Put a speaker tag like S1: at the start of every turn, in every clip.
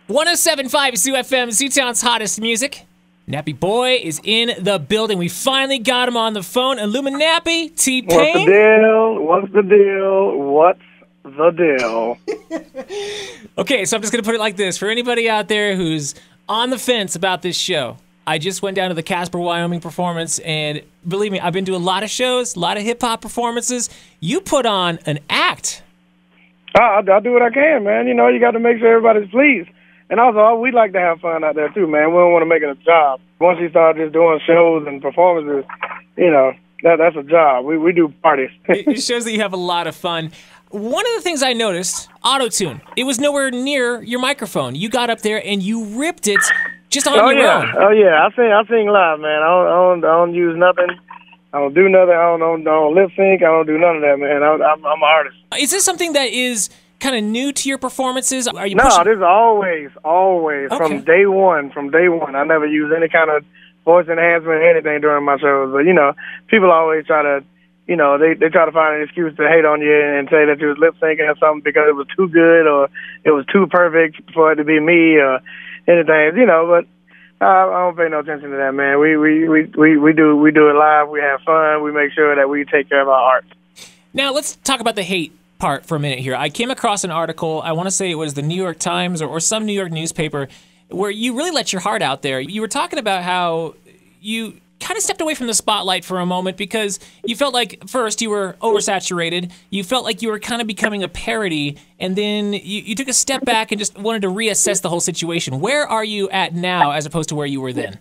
S1: 107.5 CFM, Z-Town's hottest music. Nappy Boy is in the building. We finally got him on the phone. IllumiNappy, T-Pain.
S2: What's the deal? What's the deal? What's the deal?
S1: Okay, so I'm just going to put it like this. For anybody out there who's on the fence about this show, I just went down to the Casper, Wyoming performance, and believe me, I've been to a lot of shows, a lot of hip-hop performances. You put on an act.
S2: I'll do what I can, man. You know, you got to make sure everybody's pleased. And also, we like to have fun out there, too, man. We don't want to make it a job. Once you start just doing shows and performances, you know, that's a job. We do parties.
S1: It shows that you have a lot of fun. One of the things I noticed, auto-tune. It was nowhere near your microphone. You got up there and you ripped it just on your own.
S2: Oh, yeah. I sing live, man. I don't use nothing. I don't do nothing. I don't lip sync. I don't do none of that, man. I'm an artist.
S1: Is this something that is kind of new to your performances? Are you
S2: No,
S1: pushing?
S2: this is always
S1: Okay.
S2: from day one. From day one, I never use any kind of voice enhancement or anything during my shows. But you know, people always try to, you know, they try to find an excuse to hate on you and say that you was lip syncing or something because it was too good or it was too perfect for it to be me or anything. You know, but I don't pay no attention to that, man. We do it live. We have fun. We make sure that we take care of our art.
S1: Now let's talk about the hate part for a minute here. I came across an article, I want to say it was the New York Times or some New York newspaper, where you really let your heart out there. You were talking about how you kind of stepped away from the spotlight for a moment because you felt like, first, you were oversaturated. You felt like you were kind of becoming a parody, and then you took a step back and just wanted to reassess the whole situation. Where are you at now as opposed to where you were then?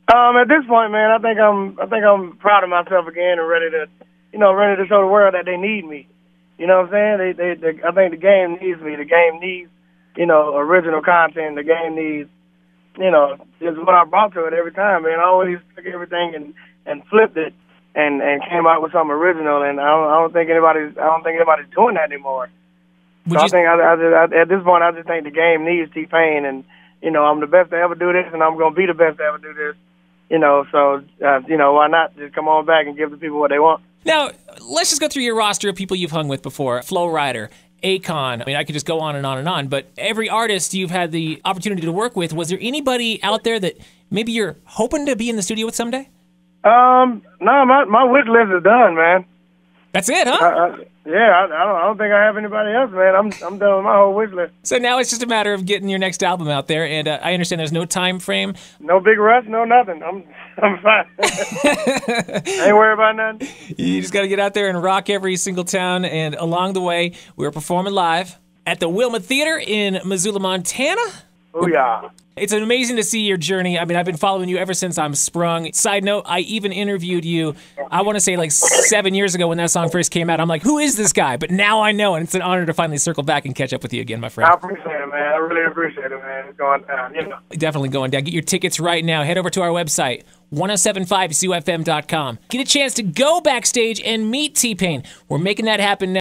S2: At this point, man, I think I'm proud of myself again and ready to show the world that they need me. You know what I'm saying? I think the game needs me. The game needs, you know, original content. The game needs, you know, just what I brought to it every time, man. I always took everything and flipped it and came out with something original. And I don't think anybody's doing that anymore. So I think at this point, I just think the game needs T-Pain, and you know, I'm the best to ever do this, and I'm gonna be the best to ever do this. You know, so you know, why not just come on back and give the people what they want?
S1: Now, let's just go through your roster of people you've hung with before. Flo Rida, Akon. I mean, I could just go on and on and on, but every artist you've had the opportunity to work with, was there anybody out there that maybe you're hoping to be in the studio with someday?
S2: No, my wish list is done, man.
S1: That's it, huh?
S2: I don't think I have anybody else, man. I'm done with my whole wish list.
S1: So now it's just a matter of getting your next album out there, and I understand there's no time frame.
S2: No big rush, no nothing. I'm fine. Ain't worried about nothing.
S1: You just got to get out there and rock every single town, and along the way, we're performing live at the Wilma Theater in Missoula, Montana.
S2: Oh, yeah.
S1: It's amazing to see your journey. I mean, I've been following you ever since I'm sprung. Side note, I even interviewed you, I want to say like 7 years ago when that song first came out. I'm like, who is this guy? But now I know, and it's an honor to finally circle back and catch up with you again, my friend.
S2: I appreciate it, man. I really appreciate it, man. It's going down, you know.
S1: Definitely going down. Get your tickets right now. Head over to our website, 1075cufm.com. Get a chance to go backstage and meet T-Pain. We're making that happen now.